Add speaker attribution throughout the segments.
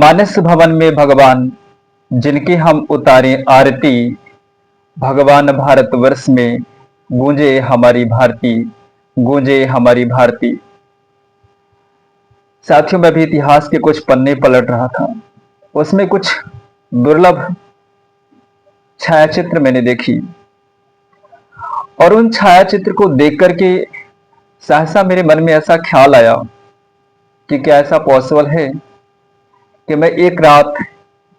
Speaker 1: मानस भवन में भगवान जिनकी हम उतारे आरती, भगवान भारतवर्ष में गूंजे हमारी भारती, गूंजे हमारी भारती। साथियों, मैं भी इतिहास के कुछ पन्ने पलट रहा था। उसमें कुछ दुर्लभ छायाचित्र मैंने देखी और उन छायाचित्र को देख करके सहसा मेरे मन में ऐसा ख्याल आया कि क्या ऐसा पॉसिबल है कि मैं एक रात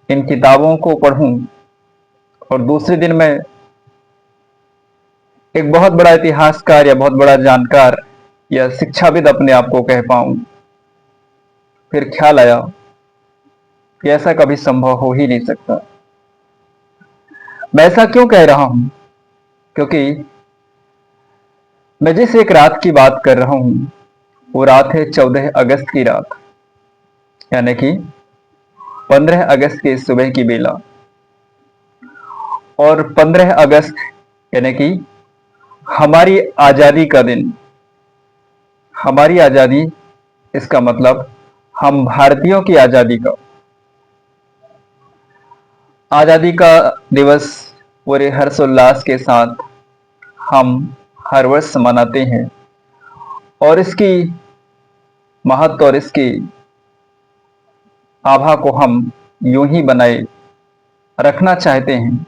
Speaker 1: इन किताबों को पढ़ूं और दूसरे दिन मैं एक बहुत बड़ा इतिहासकार या बहुत बड़ा जानकार या शिक्षाविद अपने आप को कह पाऊं। फिर ख्याल आया कि ऐसा कभी संभव हो ही नहीं सकता। मैं ऐसा क्यों कह रहा हूं? क्योंकि मैं जिस एक रात की बात कर रहा हूं वो रात है 14 अगस्त की रात, यानी कि 15 अगस्त की सुबह की बेला। और 15 अगस्त यानी कि हमारी आजादी का दिन। हमारी आजादी, इसका मतलब हम भारतीयों की आजादी का। आजादी का दिवस पूरे हर्षोल्लास के साथ हम हर वर्ष मनाते हैं और इसकी महत्व और इसकी आभा को हम यूं ही बनाए रखना चाहते हैं।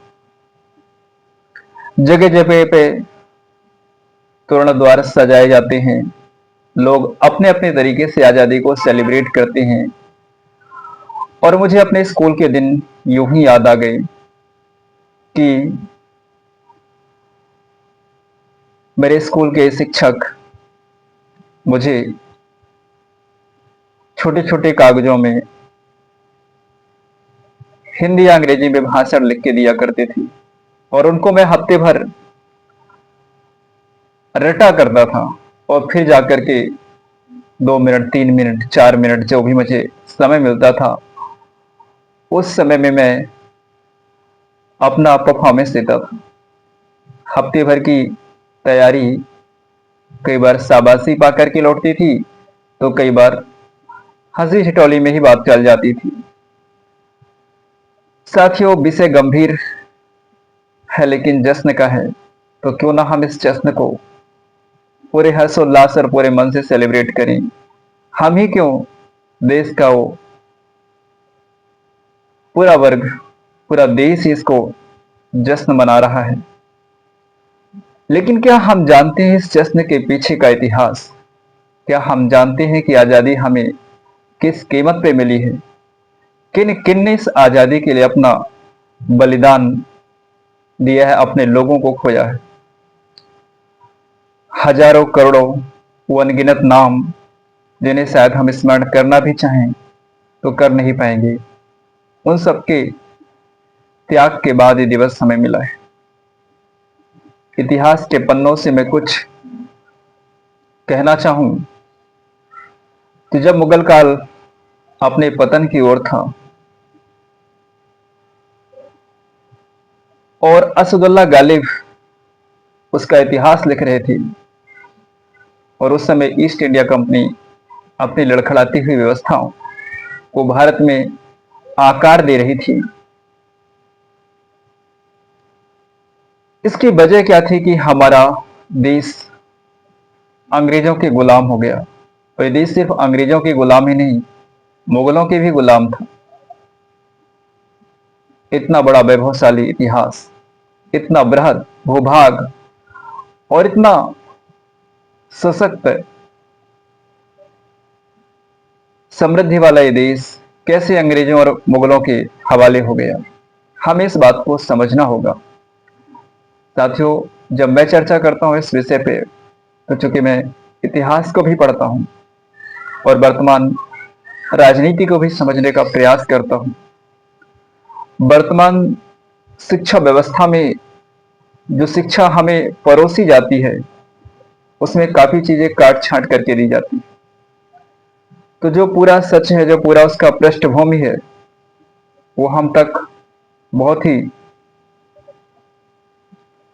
Speaker 1: जगह जगह पे तोरण द्वार सजाए जाते हैं, लोग अपने अपने तरीके से आजादी को सेलिब्रेट करते हैं। और मुझे अपने स्कूल के दिन यूं ही याद आ गए कि मेरे स्कूल के शिक्षक मुझे छोटे छोटे कागजों में हिंदी या अंग्रेजी में भाषण लिख के दिया करते थे और उनको मैं हफ्ते भर रटा करता था और फिर जाकर के 2 मिनट, 3 मिनट, 4 मिनट जो भी मुझे समय मिलता था उस समय में मैं अपना परफॉर्मेंस देता था। हफ्ते भर की तैयारी कई बार शाबाशी पा करके लौटती थी तो कई बार हंसी ठिठोली में ही बात चल जाती थी। साथियों, विषय गंभीर है लेकिन जश्न का है, तो क्यों ना हम इस जश्न को पूरे हर्षोल्लास और पूरे मन से सेलिब्रेट करें। हम ही क्यों, देश का वो पूरा वर्ग, पूरा देश ही इसको जश्न मना रहा है। लेकिन क्या हम जानते हैं इस जश्न के पीछे का इतिहास? क्या हम जानते हैं कि आजादी हमें किस कीमत पे मिली है? किन किन ने इस आजादी के लिए अपना बलिदान दिया है, अपने लोगों को खोया है? हजारों करोड़ों वो अनगिनत नाम जिन्हें शायद हम स्मरण करना भी चाहें तो कर नहीं पाएंगे। उन सबके त्याग के बाद ये दिवस हमें मिला है। इतिहास के पन्नों से मैं कुछ कहना चाहूं कि जब मुगल काल अपने पतन की ओर था और असदुल्ला गालिब उसका इतिहास लिख रहे थे और उस समय ईस्ट इंडिया कंपनी अपनी लड़खड़ाती हुई व्यवस्थाओं को भारत में आकार दे रही थी, इसकी वजह क्या थी कि हमारा देश अंग्रेजों के गुलाम हो गया। और ये देश सिर्फ अंग्रेजों के गुलाम ही नहीं, मुगलों के भी गुलाम था। इतना बड़ा वैभवशाली इतिहास, इतना बृहद भूभाग और इतना सशक्त समृद्धि वाला ये देश कैसे अंग्रेजों और मुगलों के हवाले हो गया, हमें इस बात को समझना होगा। साथियों, जब मैं चर्चा करता हूं इस विषय पे तो चूंकि मैं इतिहास को भी पढ़ता हूं और वर्तमान राजनीति को भी समझने का प्रयास करता हूं। वर्तमान शिक्षा व्यवस्था में जो शिक्षा हमें परोसी जाती है उसमें काफी चीजें काट छांट करके दी जाती है। तो जो पूरा सच है, जो पूरा उसका पृष्ठभूमि है, वो हम तक बहुत ही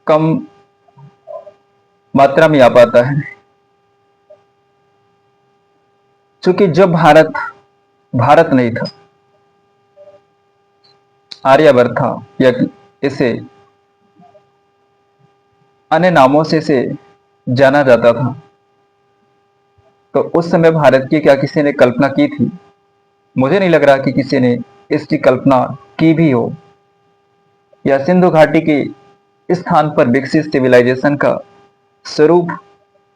Speaker 1: कम मात्रा में आ पाता है। क्योंकि जब भारत भारत नहीं था, आर्यवर्त था, या इसे अन्य नामों से इसे जाना जाता था। तो उस समय भारत की क्या किसी ने कल्पना की थी? मुझे नहीं लग रहा कि किसी ने इसकी कल्पना की भी हो, या सिंधु घाटी के इस स्थान पर विकसित सिविलाइजेशन का स्वरूप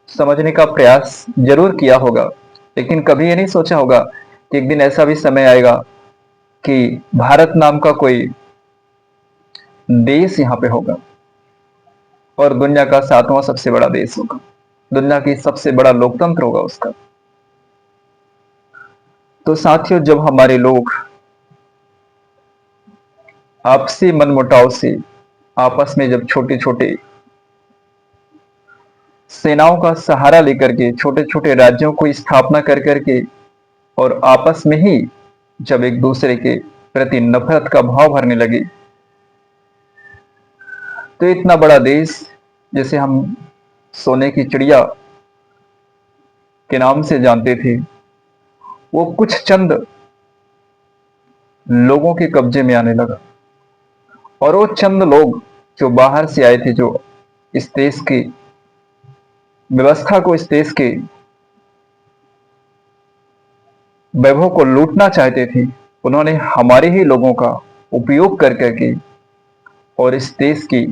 Speaker 1: समझने का प्रयास जरूर किया होगा, लेकिन कभी ये नहीं सोचा होगा कि एक दिन ऐसा भी समय आएगा कि भारत नाम का कोई देश यहाँ पे होगा और दुनिया का 7वां सबसे बड़ा देश होगा, दुनिया की सबसे बड़ा लोकतंत्र होगा उसका। तो साथियों, जब हमारे लोग आपसी मनमुटाव से आपस में जब छोटे छोटे सेनाओं का सहारा लेकर के छोटे छोटे राज्यों को स्थापना कर करके और आपस में ही जब एक दूसरे के प्रति नफरत का भाव भरने लगे, तो इतना बड़ा देश जिसे हम सोने की चिड़िया के नाम से जानते थे, वो कुछ चंद लोगों के कब्जे में आने लगा। और वो चंद लोग जो बाहर से आए थे, जो इस देश की व्यवस्था को, इस देश के वैभव को लूटना चाहते थे, उन्होंने हमारे ही लोगों का उपयोग कर करके और इस देश की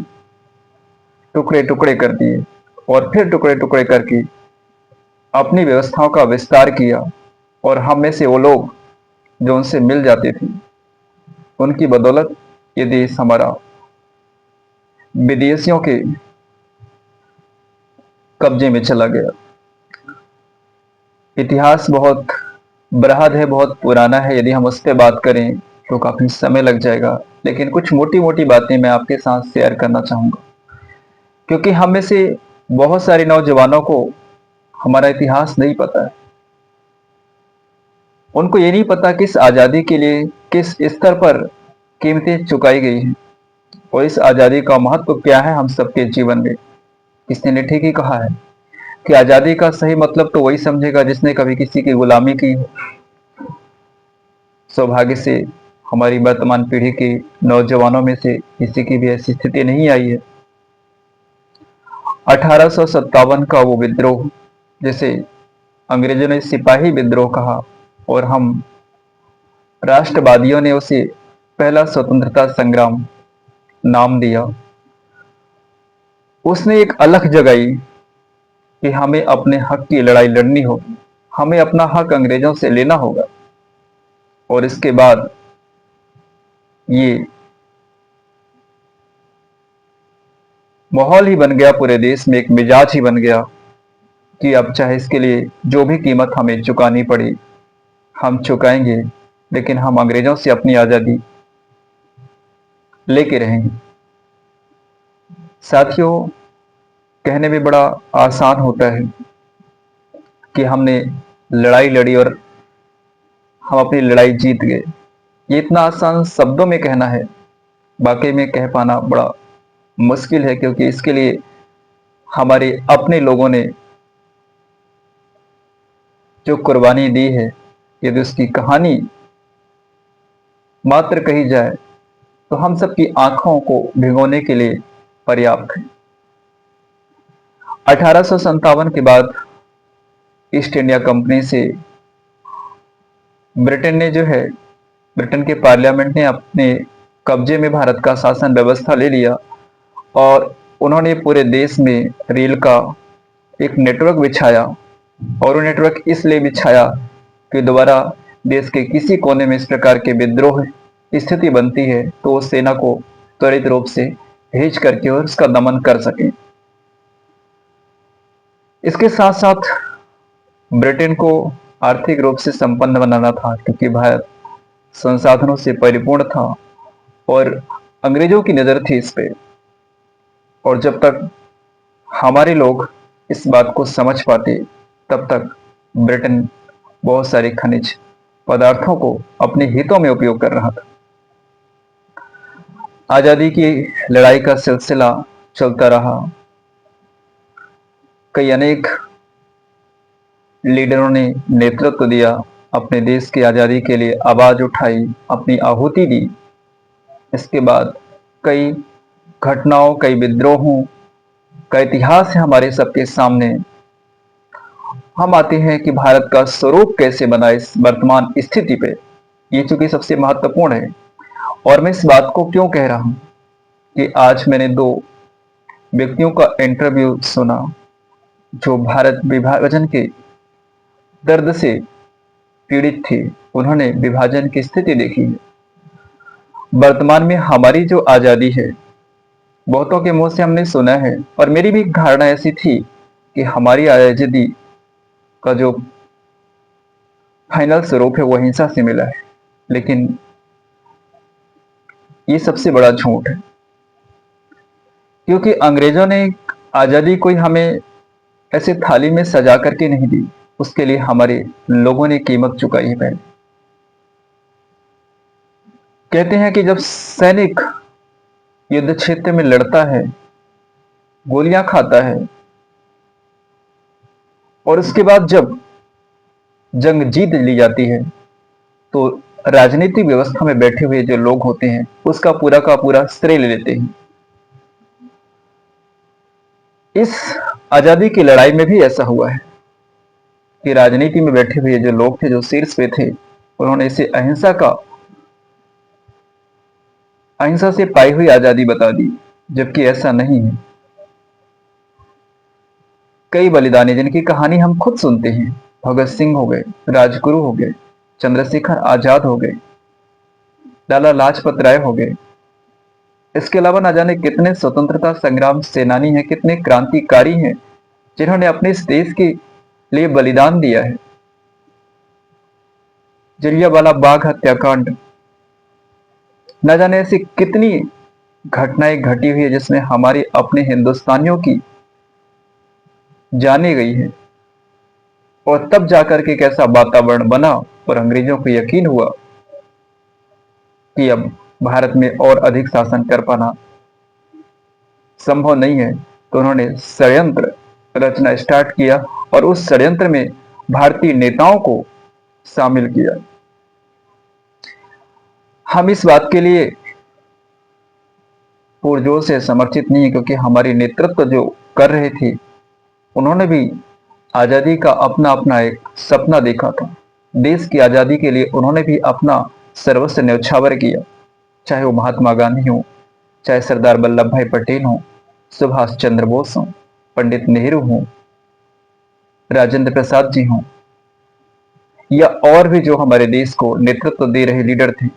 Speaker 1: टुकड़े टुकड़े कर दिए और फिर टुकड़े टुकड़े करके अपनी व्यवस्थाओं का विस्तार किया। और हम में से वो लोग जो उनसे मिल जाते थे, उनकी बदौलत ये देश हमारा विदेशियों के कब्जे में चला गया। इतिहास बहुत बृहद है, बहुत पुराना है, यदि हम उस पर बात करें तो काफी समय लग जाएगा, लेकिन कुछ मोटी मोटी बातें मैं आपके साथ शेयर करना चाहूंगा, क्योंकि हम में से बहुत सारे नौजवानों को हमारा इतिहास नहीं पता है। उनको ये नहीं पता कि इस आजादी के लिए किस स्तर पर कीमतें चुकाई गई हैं और इस आजादी का महत्व क्या है हम सबके जीवन में। किसी ने ठीक ही कहा है कि आजादी का सही मतलब तो वही समझेगा जिसने कभी किसी की गुलामी की हो। सौभाग्य से हमारी वर्तमान पीढ़ी के नौजवानों में से किसी की भी ऐसी स्थिति नहीं आई है। 1857 का वो विद्रोह, जिसे अंग्रेजों ने सिपाही विद्रोह कहा और हम राष्ट्रवादियों ने उसे पहला स्वतंत्रता संग्राम नाम दिया, उसने एक अलख जगाई कि हमें अपने हक की लड़ाई लड़नी होगी, हमें अपना हक अंग्रेजों से लेना होगा। और इसके बाद ये माहौल ही बन गया, पूरे देश में एक मिजाज ही बन गया कि अब चाहे इसके लिए जो भी कीमत हमें चुकानी पड़े हम चुकाएंगे, लेकिन हम अंग्रेजों से अपनी आजादी लेके रहेंगे। साथियों, कहने में बड़ा आसान होता है कि हमने लड़ाई लड़ी और हम अपनी लड़ाई जीत गए। ये इतना आसान शब्दों में कहना है, वाकई में कह पाना बड़ा मुश्किल है, क्योंकि इसके लिए हमारे अपने लोगों ने जो कुर्बानी दी है, यदि उसकी कहानी मात्र कही जाए तो हम सबकी आंखों को भिगोने के लिए पर्याप्त है। 1857 के बाद ईस्ट इंडिया कंपनी से ब्रिटेन ने जो है, ब्रिटेन के पार्लियामेंट ने अपने कब्जे में भारत का शासन व्यवस्था ले लिया और उन्होंने पूरे देश में रेल का एक नेटवर्क बिछाया। और वो नेटवर्क इसलिए बिछाया कि दोबारा देश के किसी कोने में इस प्रकार के विद्रोह स्थिति बनती है तो वो सेना को त्वरित रूप से भेज करके और उसका दमन कर सके। इसके साथ साथ ब्रिटेन को आर्थिक रूप से संपन्न बनाना था, क्योंकि भारत संसाधनों से परिपूर्ण था और अंग्रेजों की नजर थी इस पे। और जब तक हमारे लोग इस बात को समझ पाते, तब तक ब्रिटेन बहुत सारे खनिज पदार्थों को अपने हितों में उपयोग कर रहा था। आजादी की लड़ाई का सिलसिला चलता रहा। कई अनेक लीडरों ने नेतृत्व दिया, अपने देश की आजादी के लिए आवाज उठाई, अपनी आहुति दी। इसके बाद कई घटनाओं, कई विद्रोहों का इतिहास है हमारे सबके सामने। हम आते हैं कि भारत का स्वरूप कैसे बना इस वर्तमान स्थिति पे, ये चूंकि सबसे महत्वपूर्ण है। और मैं इस बात को क्यों कह रहा हूं कि आज मैंने दो व्यक्तियों का इंटरव्यू सुना जो भारत विभाजन के दर्द से पीड़ित थे। उन्होंने विभाजन की स्थिति देखी है। वर्तमान में हमारी जो आजादी है, बहुतों के मुंह से हमने सुना है और मेरी भी धारणा ऐसी थी कि हमारी आजादी का जो फाइनल स्वरूप है वो हिंसा से मिला है। लेकिन ये सबसे बड़ा झूठ है, क्योंकि अंग्रेजों ने आजादी कोई हमें ऐसे थाली में सजा करके नहीं दी। उसके लिए हमारे लोगों ने कीमत चुकाई है। पहले कहते हैं कि जब सैनिक युद्ध क्षेत्र में लड़ता है, गोलियां खाता है, और उसके बाद जब जंग जीत ली जाती है तो राजनीतिक व्यवस्था में बैठे हुए जो लोग होते हैं उसका पूरा का पूरा श्रेय ले लेते हैं। इस आजादी की लड़ाई में भी ऐसा हुआ है कि राजनीति में बैठे हुए जो लोग थे, जो शीर्ष पे थे, उन्होंने इसे अहिंसा से पाई हुई आजादी बता दी, जबकि ऐसा नहीं है। कई बलिदानी जिनकी कहानी हम खुद सुनते हैं, भगत सिंह हो गए, राजगुरु हो गए, चंद्रशेखर आजाद हो गए, लाला लाजपत राय हो गए, इसके अलावा न जाने कितने स्वतंत्रता संग्राम सेनानी हैं, कितने क्रांतिकारी हैं जिन्होंने अपने इस देश के लिए बलिदान दिया है। जलियांवाला बाग हत्याकांड, न जाने ऐसी कितनी घटनाएं घटी हुई है जिसमें हमारे अपने हिंदुस्तानियों की जाने गई है। और तब जाकर के कैसा वातावरण बना और अंग्रेजों को यकीन हुआ कि अब भारत में और अधिक शासन कर पाना संभव नहीं है, तो उन्होंने षड्यंत्र रचना स्टार्ट किया और उस षड्यंत्र में भारतीय नेताओं को शामिल किया। हम इस बात के लिए पुरजोर से समर्थित नहीं है, क्योंकि हमारे नेतृत्व जो कर रहे थे उन्होंने भी आजादी का अपना अपना एक सपना देखा था। देश की आजादी के लिए उन्होंने भी अपना सर्वस्व न्यौछावर किया, चाहे वो महात्मा गांधी हो, चाहे सरदार वल्लभ भाई पटेल हो, सुभाष चंद्र बोस हो, पंडित नेहरू हो, राजेंद्र प्रसाद जी हो, या और भी जो हमारे देश को नेतृत्व दे रहे लीडर थे।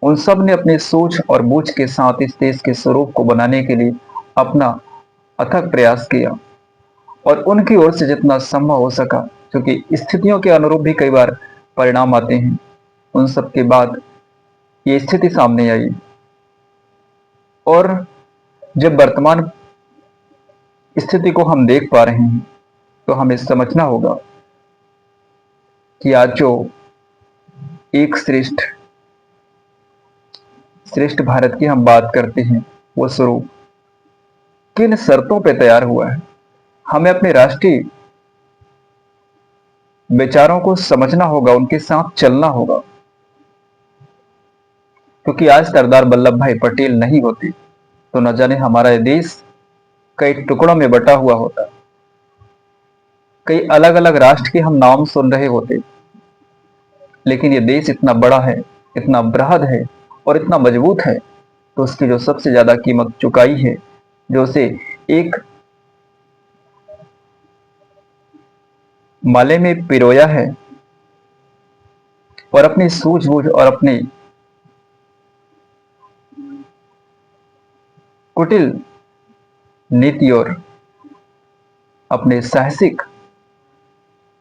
Speaker 1: उन सब ने अपने सोच और बूझ के साथ इस देश के स्वरूप को बनाने के लिए अपना अथक प्रयास किया, और उनकी ओर से जितना संभव हो सका, क्योंकि स्थितियों के अनुरूप भी कई बार परिणाम आते हैं, उन सब के बाद ये स्थिति सामने आई। और जब वर्तमान स्थिति को हम देख पा रहे हैं तो हमें समझना होगा कि आज जो एक श्रेष्ठ भारत की हम बात करते हैं, वो स्वरूप किन शर्तों पर तैयार हुआ है। हमें अपने राष्ट्रीय विचारों को समझना होगा, उनके साथ चलना होगा, क्योंकि आज सरदार वल्लभ भाई पटेल नहीं होते तो न जाने हमारा देश कई टुकड़ों में बटा हुआ होता, कई अलग अलग राष्ट्र के हम नाम सुन रहे होते। लेकिन ये देश इतना बड़ा है, इतना बृहद है और इतना मजबूत है, तो उसकी जो सबसे ज्यादा कीमत चुकाई है, जो उसे एक माले में पिरोया है और अपनी सूझबूझ और अपनी कुटिल नीति और अपने साहसिक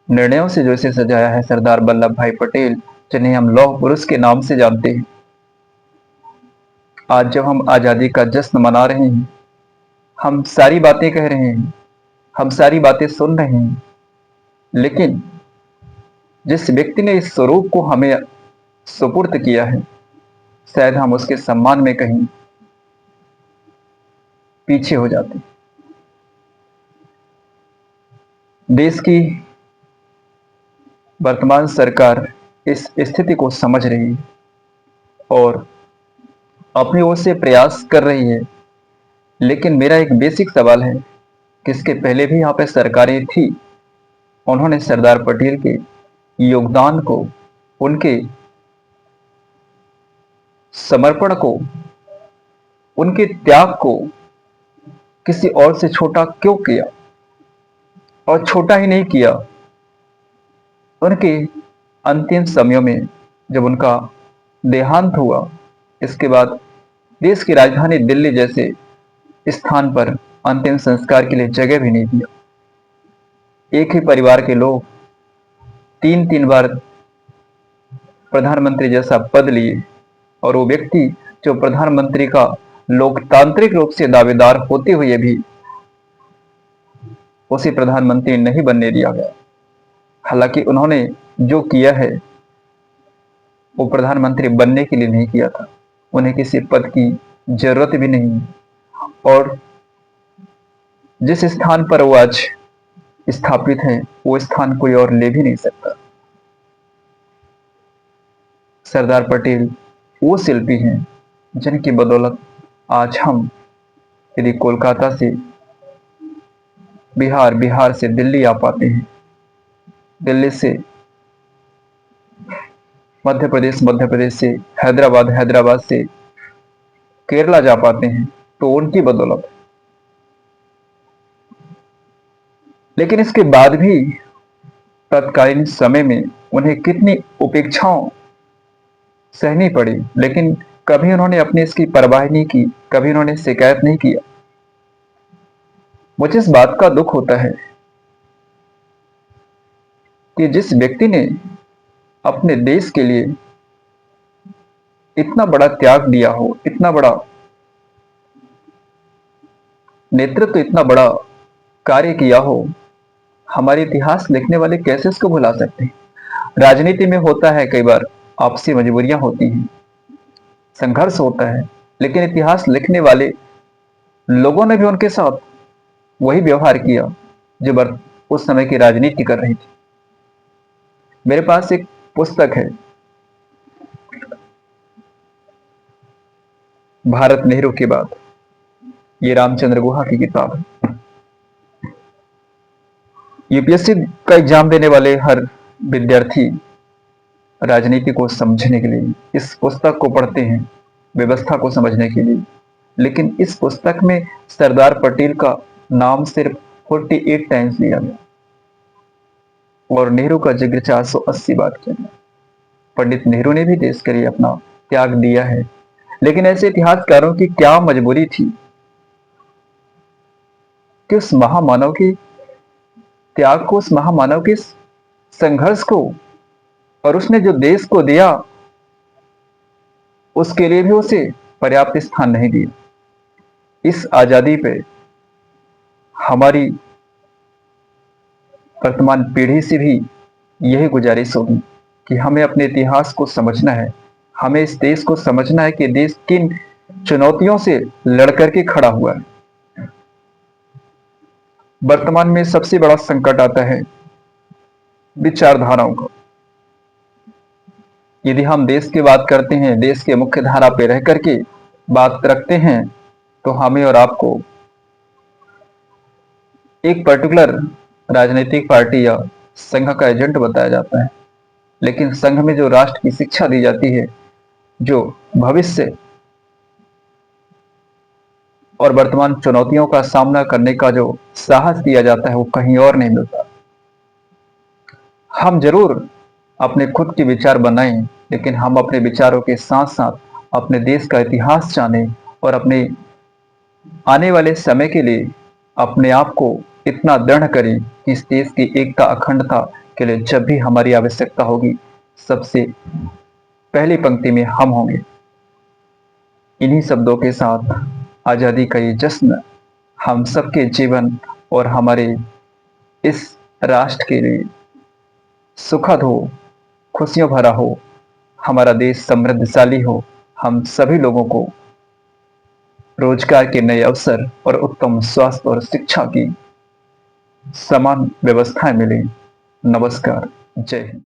Speaker 1: निर्णयों से जो इसे सजाया है सरदार वल्लभ भाई पटेल, जिन्हें हम लौह पुरुष के नाम से जानते हैं। आज जब हम आजादी का जश्न मना रहे हैं, हम सारी बातें कह रहे हैं, हम सारी बातें सुन रहे हैं, लेकिन जिस व्यक्ति ने इस स्वरूप को हमें सुपुर्द किया है, शायद हम उसके सम्मान में कहीं पीछे हो जाते। देश की वर्तमान सरकार इस स्थिति को समझ रही है और अपनी ओर से प्रयास कर रही है, लेकिन मेरा एक बेसिक सवाल है कि इसके पहले भी यहाँ पे सरकारें थी, उन्होंने सरदार पटेल के योगदान को, उनके समर्पण को, उनके त्याग को किसी और से छोटा क्यों किया? और छोटा ही नहीं किया, उनके अंतिम समयों में जब उनका देहांत हुआ, इसके बाद देश की राजधानी दिल्ली जैसे स्थान पर अंतिम संस्कार के लिए जगह भी नहीं दिया। एक ही परिवार के लोग तीन तीन बार प्रधानमंत्री जैसा पद लिए, और वो व्यक्ति जो प्रधानमंत्री का लोकतांत्रिक रूप से दावेदार होते हुए भी उसे प्रधानमंत्री नहीं बनने दिया गया। हालांकि उन्होंने जो किया है वो प्रधानमंत्री बनने के लिए नहीं किया था, उन्हें किसी पद की जरूरत भी नहीं, और जिस स्थान पर वो आज स्थापित है वो स्थान कोई और ले भी नहीं सकता। सरदार पटेल वो शिल्पी हैं जिनकी बदौलत आज हम यदि कोलकाता से बिहार, बिहार से दिल्ली आ पाते हैं, दिल्ली से मध्य प्रदेश, मध्य प्रदेश से हैदराबाद, हैदराबाद से केरला जा पाते हैं, तो उनकी बदौलत। लेकिन इसके बाद भी तत्कालीन समय में उन्हें कितनी उपेक्षाओं सहनी पड़ी, लेकिन कभी उन्होंने अपनी इसकी परवाह नहीं की, कभी उन्होंने शिकायत नहीं किया। मुझे इस बात का दुख होता है कि जिस व्यक्ति ने अपने देश के लिए इतना बड़ा त्याग दिया हो, इतना बड़ा नेतृत्व, इतना बड़ा कार्य किया हो, हमारे इतिहास लिखने वाले कैसे इसको भुला सकते हैं? राजनीति में होता है, कई बार आपसी मजबूरियां होती हैं, संघर्ष होता है, लेकिन इतिहास लिखने वाले लोगों ने भी उनके साथ वही व्यवहार किया जो उस समय की राजनीति कर रही थी। मेरे पास एक पुस्तक है, भारत नेहरू के बाद, ये रामचंद्र गुहा की किताब है। यूपीएससी का एग्जाम देने वाले हर विद्यार्थी राजनीति को समझने के लिए इस पुस्तक को पढ़ते हैं, व्यवस्था को समझने के लिए। लेकिन इस पुस्तक में सरदार पटेल का नाम सिर्फ 48 टाइम्स लिया गया और नेहरू का जिक्र 480 बार किया गया। पंडित नेहरू ने भी देश के लिए अपना त्याग दिया है, लेकिन ऐसे इतिहासकारों की क्या मजबूरी थी कि उस महामानव के त्याग को, उस महामानव के संघर्ष को, और उसने जो देश को दिया उसके लिए भी उसे पर्याप्त स्थान नहीं दिया। इस आजादी पे हमारी वर्तमान पीढ़ी से भी यही गुजारिश होगी कि हमें अपने इतिहास को समझना है, हमें इस देश को समझना है कि देश किन चुनौतियों से लड़कर के खड़ा हुआ है। वर्तमान में सबसे बड़ा संकट आता है विचारधाराओं का। यदि हम देश की बात करते हैं, देश के मुख्य धारा पे रह करके बात रखते हैं, तो हमें और आपको एक पर्टिकुलर राजनीतिक पार्टी या संघ का एजेंट बताया जाता है। लेकिन संघ में जो राष्ट्र की शिक्षा दी जाती है, जो भविष्य और वर्तमान चुनौतियों का सामना करने का जो साहस दिया जाता है, वो कहीं और नहीं मिलता। हम जरूर अपने खुद के विचार बनाएं, लेकिन हम अपने विचारों के साथ साथ अपने देश का इतिहास जानें और अपने आने वाले समय के लिए अपने आप को इतना दृढ़ करें कि इस देश की एकता, अखंडता के लिए जब भी हमारी आवश्यकता होगी, सबसे पहली पंक्ति में हम होंगे। इन्हीं शब्दों के साथ आजादी का ये जश्न हम सबके जीवन और हमारे इस राष्ट्र के लिए सुखद हो, खुशियों भरा हो, हमारा देश समृद्धशाली हो, हम सभी लोगों को रोजगार के नए अवसर और उत्तम स्वास्थ्य और शिक्षा की समान व्यवस्थाएं मिले। नमस्कार, जय हिंद।